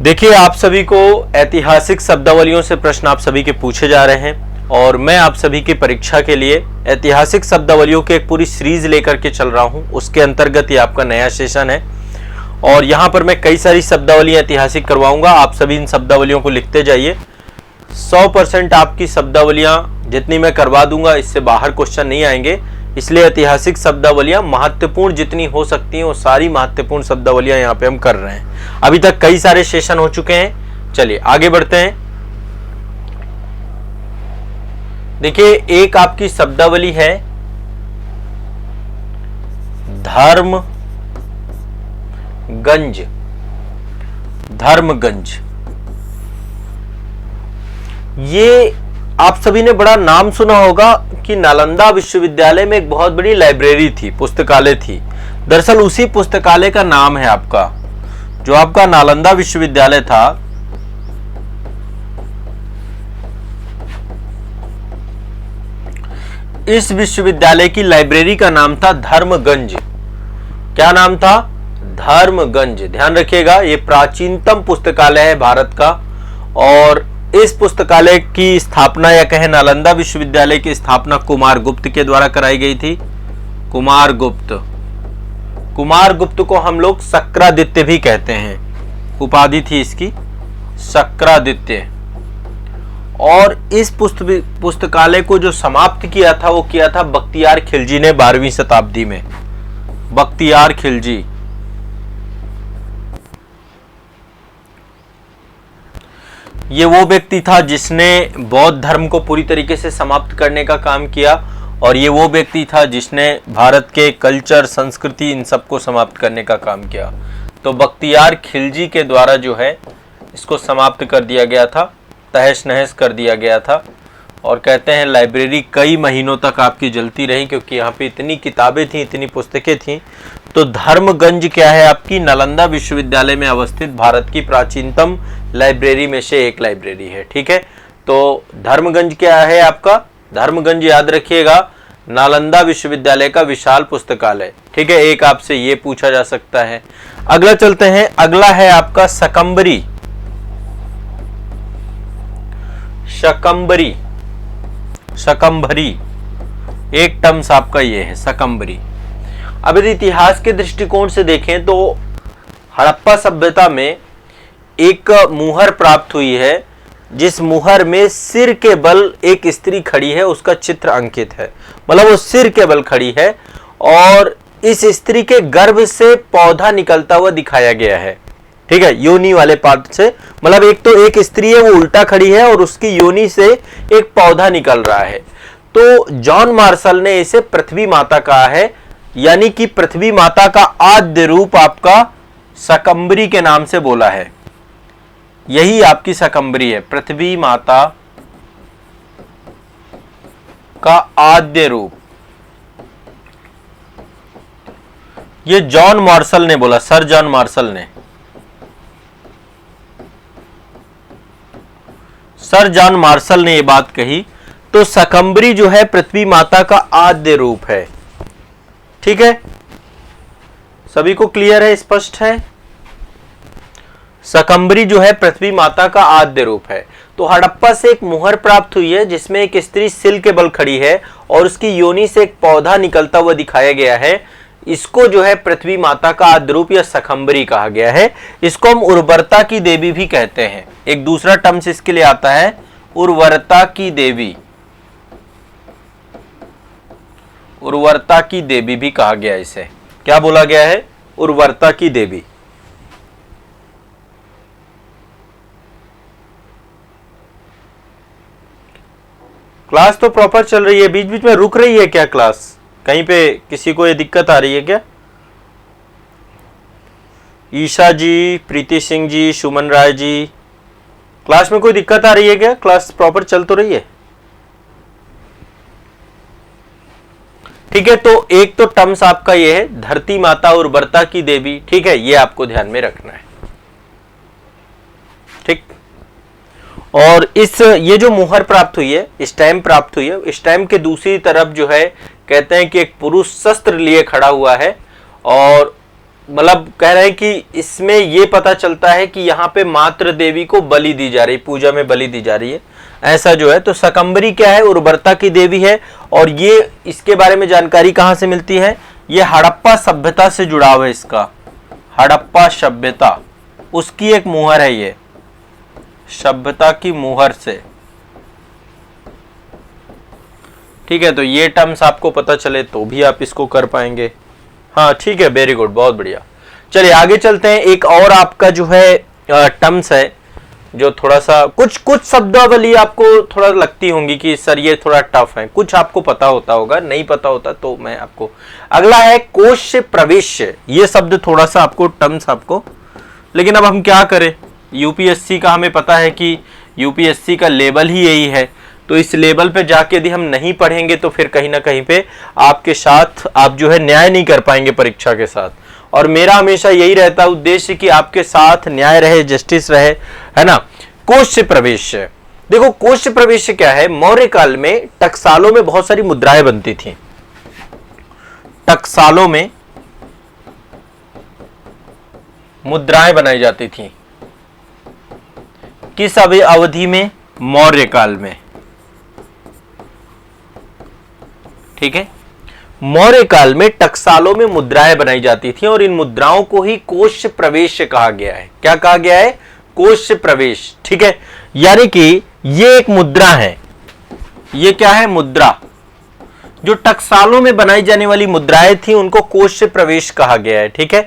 देखिए, आप सभी को ऐतिहासिक शब्दावलियों से प्रश्न आप सभी के पूछे जा रहे हैं और मैं आप सभी की परीक्षा के लिए ऐतिहासिक शब्दावलियों की एक पूरी सीरीज लेकर के चल रहा हूं। उसके अंतर्गत ये आपका नया सेशन है और यहाँ पर मैं कई सारी शब्दावलियां ऐतिहासिक करवाऊंगा। आप सभी इन शब्दावलियों को लिखते जाइए। 100% आपकी शब्दावलियां जितनी मैं करवा दूंगा इससे बाहर क्वेश्चन नहीं आएंगे, इसलिए ऐतिहासिक शब्दावलियां महत्वपूर्ण जितनी हो सकती हैं वो सारी महत्वपूर्ण शब्दावलियां यहाँ पे हम कर रहे हैं। अभी तक कई सारे सेशन हो चुके हैं। चलिए आगे बढ़ते हैं। देखिए, एक आपकी शब्दावली है धर्मगंज। धर्मगंज, ये आप सभी ने बड़ा नाम सुना होगा कि नालंदा विश्वविद्यालय में एक बहुत बड़ी लाइब्रेरी थी, पुस्तकालय थी। दरअसल उसी पुस्तकालय का नाम है आपका, जो आपका नालंदा विश्वविद्यालय था, इस विश्वविद्यालय की लाइब्रेरी का नाम था धर्मगंज। क्या नाम था? धर्मगंज। ध्यान रखिएगा, ये प्राचीनतम पुस्तकालय है भारत का और इस पुस्तकालय की स्थापना या कहें नालंदा विश्वविद्यालय की स्थापना कुमार गुप्त के द्वारा कराई गई थी। कुमार गुप्त को हम लोग शक्रादित्य भी कहते हैं, उपाधि थी इसकी शक्रादित्य। और इस पुस्तकालय को जो समाप्त किया था वो किया था बख्तियार खिलजी ने 12वीं शताब्दी में। बख्तियार खिलजी, ये वो व्यक्ति था जिसने बौद्ध धर्म को पूरी तरीके से समाप्त करने का काम किया और ये वो व्यक्ति था जिसने भारत के कल्चर, संस्कृति, इन सब को समाप्त करने का काम किया। तो बख्तियार खिलजी के द्वारा जो है इसको समाप्त कर दिया गया था, तहस नहस कर दिया गया था। और कहते हैं लाइब्रेरी कई महीनों तक आपकी जलती रही क्योंकि यहाँ पे इतनी किताबें थी, इतनी पुस्तकें थी। तो धर्मगंज क्या है? आपकी नालंदा विश्वविद्यालय में अवस्थित भारत की प्राचीनतम लाइब्रेरी में से एक लाइब्रेरी है। ठीक है, तो धर्मगंज क्या है आपका? धर्मगंज याद रखिएगा, नालंदा विश्वविद्यालय का विशाल पुस्तकालय। ठीक है, एक आपसे ये पूछा जा सकता है। अगला चलते हैं। अगला है आपका शकंबरी। शकंबरी, शकंभरी, एक टर्म्स आपका ये है शकंबरी। अब यदि इतिहास के दृष्टिकोण से देखें तो हड़प्पा सभ्यता में एक मुहर प्राप्त हुई है, जिस मुहर में सिर के बल एक स्त्री खड़ी है, उसका चित्र अंकित है। मतलब वो सिर के बल खड़ी है और इस स्त्री के गर्भ से पौधा निकलता हुआ दिखाया गया है। ठीक है, योनि वाले पार्ट से, मतलब एक तो एक स्त्री है वो उल्टा खड़ी है और उसकी योनि से एक पौधा निकल रहा है। तो जॉन मार्शल ने इसे पृथ्वी माता कहा है, यानी कि पृथ्वी माता का आद्य रूप आपका शकंबरी के नाम से बोला है। यही आपकी शकंबरी है, पृथ्वी माता का आद्य रूप। ये जॉन मार्शल ने बोला, सर जॉन मार्शल ने। सर जॉन मार्शल ने ये बात कही। तो शकंबरी जो है पृथ्वी माता का आद्य रूप है। ठीक है, सभी को क्लियर है, स्पष्ट है? शकंबरी जो है पृथ्वी माता का आद्य रूप है। तो हड़प्पा से एक मुहर प्राप्त हुई है जिसमें एक स्त्री सिर के बल खड़ी है और उसकी योनि से एक पौधा निकलता हुआ दिखाया गया है। इसको जो है पृथ्वी माता का आद्य रूप या शकंबरी कहा गया है। इसको हम उर्वरता की देवी भी कहते हैं। एक दूसरा टर्म्स इसके लिए आता है उर्वरता की देवी। उर्वरता की देवी भी कहा गया, इसे क्या बोला गया है? उर्वरता की देवी। क्लास तो प्रॉपर चल रही है, बीच बीच में रुक रही है क्या क्लास? कहीं पे किसी को ये दिक्कत आ रही है क्या? ईशा जी, प्रीति सिंह जी, सुमन राय जी, क्लास में कोई दिक्कत आ रही है क्या? क्लास प्रॉपर चल तो रही है? ठीक है, तो एक तो टर्म्स आपका ये है धरती माता उर्वरता की देवी। ठीक है, ये आपको ध्यान में रखना है। ठीक, और ये जो मुहर प्राप्त हुई है, स्टैम्प प्राप्त हुई है, स्टैम्प के दूसरी तरफ जो है कहते हैं कि एक पुरुष शस्त्र लिए खड़ा हुआ है और मतलब कह रहे हैं कि इसमें ये पता चलता है कि यहाँ पे मातृ देवी को बलि दी जा रही, पूजा में बलि दी जा रही है, ऐसा जो है। तो शकंबरी क्या है, उर्वरता की देवी है। और ये इसके बारे में जानकारी कहाँ से मिलती है, ये हड़प्पा सभ्यता से जुड़ाव है इसका। हड़प्पा सभ्यता उसकी एक मुहर है, ये सभ्यता की मुहर से, ठीक है। तो ये टर्म्स आपको पता चले तो भी आप इसको कर पाएंगे। हाँ ठीक है, वेरी गुड, बहुत बढ़िया। चलिए आगे चलते हैं। एक और आपका जो है टर्म्स है जो थोड़ा सा कुछ शब्दावली आपको थोड़ा लगती होंगी कि सर ये थोड़ा टफ है, कुछ आपको पता होता होगा, नहीं पता होता तो मैं आपको। अगला है कोश से प्रवेश। ये शब्द थोड़ा सा आपको टर्म्स आपको, लेकिन अब हम क्या करें, यूपीएससी का हमें पता है कि यूपीएससी का लेवल ही यही है। तो इस लेवल पे जाके यदि हम नहीं पढ़ेंगे तो फिर कहीं ना कहीं पे आपके साथ आप जो है न्याय नहीं कर पाएंगे परीक्षा के साथ। और मेरा हमेशा यही रहता उद्देश्य कि आपके साथ न्याय रहे, जस्टिस रहे, है ना। कोश से प्रवेश, देखो कोश से प्रवेश क्या है, मौर्य काल में टकसालों में बहुत सारी मुद्राएं बनती थी। टकसालों में मुद्राएं बनाई जाती थी। किस अवधि में, मौर्य काल में, ठीक है। मौर्य काल में टकसालों में मुद्राएं बनाई जाती थी और इन मुद्राओं को ही कोश प्रवेश कहा गया है। क्या कहा गया है, कोश प्रवेश, ठीक है। यानी कि ये एक मुद्रा है, ये क्या है, मुद्रा। जो टकसालों में बनाई जाने वाली मुद्राएं थी उनको कोश प्रवेश कहा गया है, ठीक है।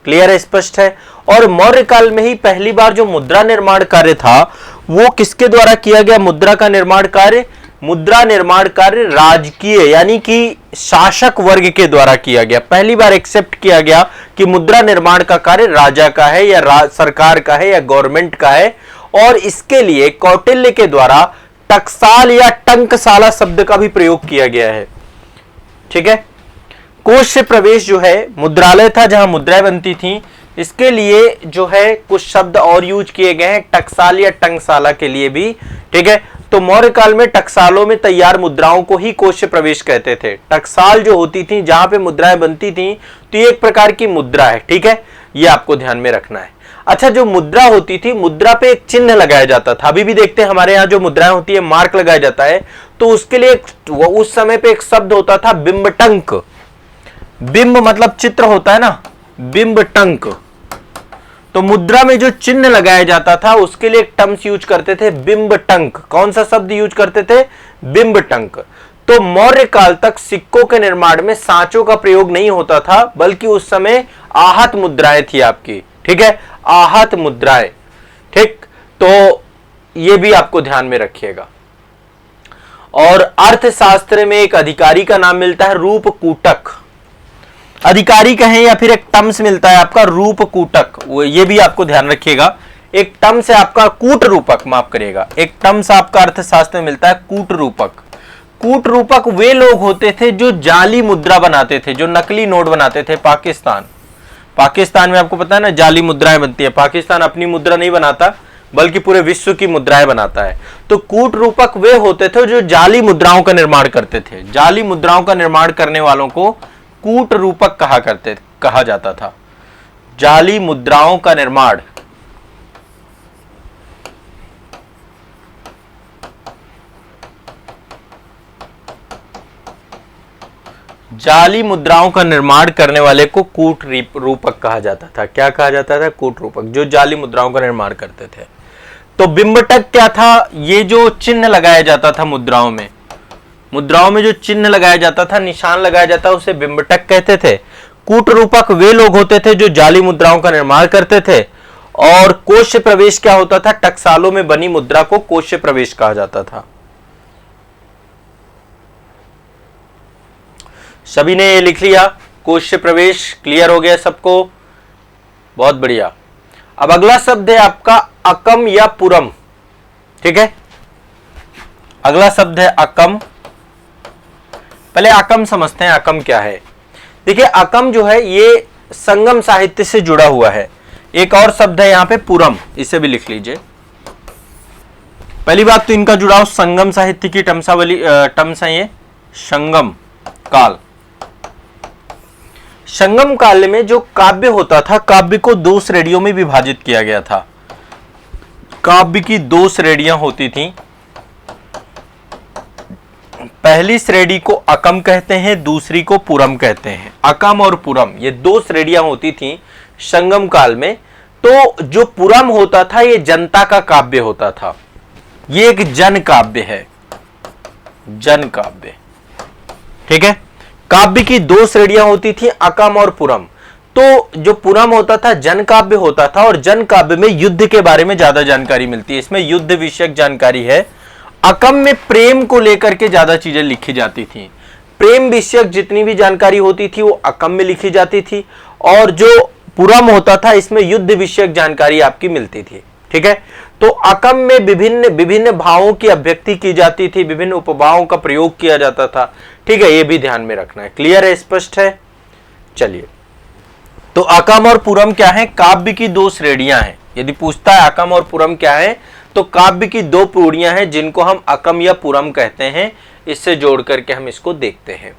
क्लियर है, स्पष्ट है। और मौर्य काल में ही पहली बार जो मुद्रा निर्माण कार्य था वो किसके द्वारा किया गया, मुद्रा का निर्माण कार्य, मुद्रा निर्माण कार्य राजकीय यानी कि शासक वर्ग के द्वारा किया गया। पहली बार एक्सेप्ट किया गया कि मुद्रा निर्माण का कार्य राजा का है या सरकार का है या गवर्नमेंट का है। और इसके लिए कौटिल्य के द्वारा टकसाल या टंकसाला शब्द का भी प्रयोग किया गया है, ठीक है। कोश से प्रवेश जो है मुद्रालय था जहां मुद्राएं बनती थी। इसके लिए जो है कुछ शब्द और यूज किए गए हैं टकसाल या टंकसाला के लिए भी, ठीक है। तो मौर्य काल में टकसालों में तैयार मुद्राओं को ही कोश से प्रवेश कहते थे। टकसाल जो होती थी जहां पे मुद्राएं बनती थी तो ये एक प्रकार की मुद्रा है, ठीक है, ये आपको ध्यान में रखना है। अच्छा, जो मुद्रा होती थी, मुद्रा पे एक चिन्ह लगाया जाता था। अभी भी देखते हैं हमारे यहाँ जो मुद्राएं होती है मार्क लगाया जाता है, तो उसके लिए उस समय पे एक शब्द होता था बिंबटंक। बिंब मतलब चित्र होता है ना, बिंबटंक। तो मुद्रा में जो चिन्ह लगाया जाता था उसके लिए एक टर्म्स यूज करते थे बिंबटंक। कौन सा शब्द यूज करते थे, बिंबटंक। तो मौर्य काल तक सिक्कों के निर्माण में सांचों का प्रयोग नहीं होता था, बल्कि उस समय आहत मुद्राएं थी आपकी, ठीक है, आहत मुद्राएं, ठीक। तो ये भी आपको ध्यान में रखिएगा। और अर्थशास्त्र में एक अधिकारी का नाम मिलता है रूपकूटक। अधिकारी कहें या फिर एक टर्म्स मिलता है आपका रूपकूटक, वो ये भी आपको ध्यान रखिएगा। एक टर्म्स है आपका कूट रूपक, माफ करिएगा, एक टर्म्स आपका अर्थशास्त्र में मिलता है कूट रूपक। कूट रूपक वे लोग होते थे जो जाली मुद्रा बनाते थे, जो नकली नोट बनाते थे। पाकिस्तान में आपको पता है ना जाली मुद्राएं बनती है। पाकिस्तान अपनी मुद्रा नहीं बनाता बल्कि पूरे विश्व की मुद्राएं बनाता है। तो कूट रूपक वे होते थे जो जाली मुद्राओं का निर्माण करते थे। जाली मुद्राओं का निर्माण करने वालों को कूट रूपक कहा जाता था। जाली मुद्राओं का निर्माण, जाली मुद्राओं का निर्माण करने वाले को कूट रूपक कहा जाता था। क्या कहा जाता था, कूट रूपक, जो जाली मुद्राओं का निर्माण करते थे। तो बिंबटक क्या था, ये जो चिन्ह लगाया जाता था मुद्राओं में जो चिन्ह लगाया जाता था, निशान लगाया जाता, उसे बिंबटक कहते थे। कूट रूपक वे लोग होते थे जो जाली मुद्राओं का निर्माण करते थे। और कोश से प्रवेश क्या होता था, टकसालों में बनी मुद्रा को कोश से प्रवेश कहा जाता था। सभी ने ये लिख लिया, कोश से प्रवेश क्लियर हो गया सबको, बहुत बढ़िया। अब अगला शब्द है आपका अकम या पुरम, ठीक है। अगला शब्द है अकम। पहले अकम समझते हैं, अकम क्या है। देखिए अकम जो है ये संगम साहित्य से जुड़ा हुआ है। एक और शब्द है यहां पे पुरम, इसे भी लिख लीजिए। पहली बात तो इनका जुड़ाव संगम साहित्य की टर्म्स है ये, संगम काल। संगम काल में जो काव्य होता था, काव्य को दो श्रेणियों में विभाजित किया गया था। काव्य की दो श्रेणियां होती थीं। पहली श्रेणी को अकम कहते हैं, दूसरी को पुरम कहते हैं। अकम और पुरम ये दो श्रेणियां होती थीं संगम काल में। तो जो पुरम होता था ये जनता का काव्य होता था, ये एक जन काव्य है, जन काव्य। ठीक है, काव्य की दो श्रेणियां होती थी, अकम और पुरम। तो जो पुरम होता था जन काव्य होता था, और जन काव्य में युद्ध के बारे में ज्यादा जानकारी मिलती है, इसमें युद्ध विषयक जानकारी है। अकम में प्रेम को लेकर के ज्यादा चीजें लिखी जाती थी, प्रेम विषयक जितनी भी जानकारी होती थी वो अकम में लिखी जाती थी, और जो पुरम होता था इसमें युद्ध विषयक जानकारी आपकी मिलती थी। ठीक है, तो अकम में विभिन्न विभिन्न भावों की अभिव्यक्ति की जाती थी, विभिन्न उपभावों का प्रयोग किया जाता था। ठीक है, ये भी ध्यान में रखना है। क्लियर है, स्पष्ट है? चलिए, तो अकम और पुरम क्या है? काव्य की दो श्रेणियां हैं। यदि पूछता है अकम और पुरम क्या है, तो काव्य की दो प्रौढ़ियां हैं जिनको हम अकम या पुरम कहते हैं। इससे जोड़ करके हम इसको देखते हैं।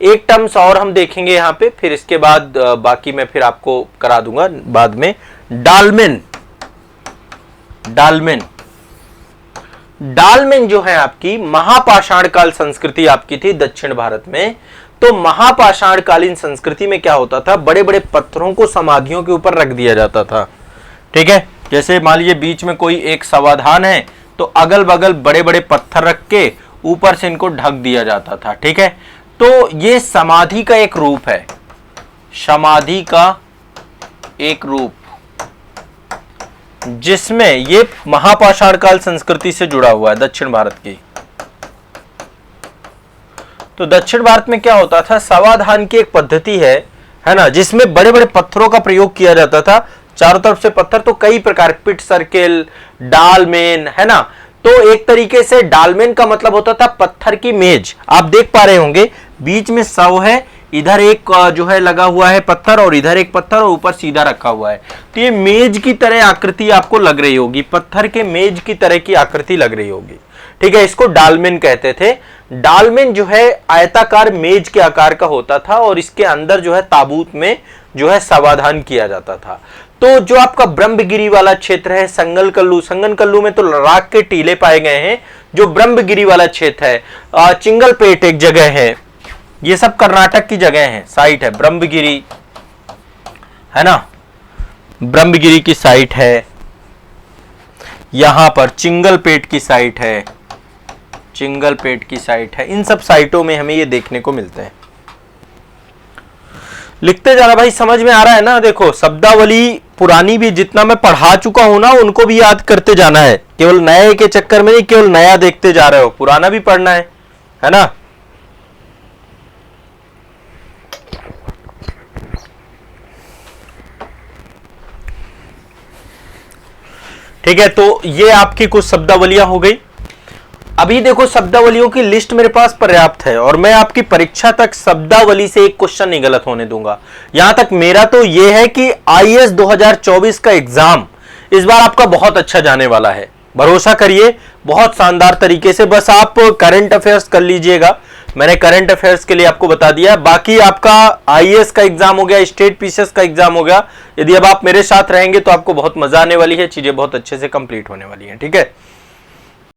एक टर्म्स और हम देखेंगे यहाँ पे, फिर इसके बाद बाकी मैं फिर आपको करा दूंगा बाद में। डालमेन, डालमेन, डालमेन जो है आपकी महापाषाण काल संस्कृति आपकी थी दक्षिण भारत में। तो महापाषाण कालीन संस्कृति में क्या होता था, बड़े बड़े पत्थरों को समाधियों के ऊपर रख दिया जाता था। ठीक है, जैसे मान लीजिए बीच में कोई एक समाधान है, तो अगल बगल बड़े बड़े पत्थर रख के ऊपर से इनको ढक दिया जाता था। ठीक है, तो ये समाधि का एक रूप है, समाधि का एक रूप, जिसमें ये महापाषाण काल संस्कृति से जुड़ा हुआ है दक्षिण भारत की। तो दक्षिण भारत में क्या होता था, समाधान की एक पद्धति है ना, जिसमें बड़े बड़े पत्थरों का प्रयोग किया जाता था, चारों तरफ से पत्थर, तो कई प्रकार, पिट सर्किल, डालमेन, है ना। तो एक तरीके से डालमेन का मतलब होता था पत्थर की मेज। आप देख पा रहे होंगे बीच में सौ है, इधर एक जो है लगा हुआ है पत्थर, और इधर एक पत्थर, और ऊपर सीधा रखा हुआ है। तो ये मेज की तरह आकृति आपको लग रही होगी, पत्थर के मेज की तरह की आकृति लग रही होगी। ठीक है, इसको डालमेन कहते थे। डालमेन जो है आयताकार मेज के आकार का होता था, और इसके अंदर जो है ताबूत में जो है समाधान किया जाता था। तो जो आपका ब्रह्मगिरी वाला क्षेत्र है, संगनकल्लू, संगनकल्लू में तो राख के टीले पाए गए हैं। जो ब्रह्मगिरी वाला क्षेत्र है, चिंगलपेट एक जगह है, ये सब कर्नाटक की जगह है, साइट है, ब्रह्मगिरी है ना, ब्रह्मगिरी की साइट है। यहां पर चिंगलपेट की साइट है, चिंगलपेट की साइट है। इन सब साइटों में हमें ये देखने को मिलते हैं। लिखते जाना भाई, समझ में आ रहा है ना। देखो शब्दावली पुरानी भी जितना मैं पढ़ा चुका हूं ना, उनको भी याद करते जाना है, केवल नए के चक्कर में नहीं, केवल नया देखते जा रहे हो, पुराना भी पढ़ना है ना। ठीक है, तो ये आपकी कुछ शब्दावलियां हो गई। अभी देखो शब्दावलियों की लिस्ट मेरे पास पर्याप्त है, और मैं आपकी परीक्षा तक शब्दावली से एक क्वेश्चन नहीं गलत होने दूंगा। यहां तक मेरा तो यह है कि आईएएस 2024 का एग्जाम इस बार आपका बहुत अच्छा जाने वाला है, भरोसा करिए, बहुत शानदार तरीके से। बस आप करंट अफेयर्स कर लीजिएगा, मैंने करंट अफेयर्स के लिए आपको बता दिया। बाकी आपका आईएएस का एग्जाम हो गया, स्टेट पीसीएस का एग्जाम हो गया। यदि अब आप मेरे साथ रहेंगे तो आपको बहुत मजा आने वाली है, चीजें बहुत अच्छे से कंप्लीट होने वाली हैं। ठीक है।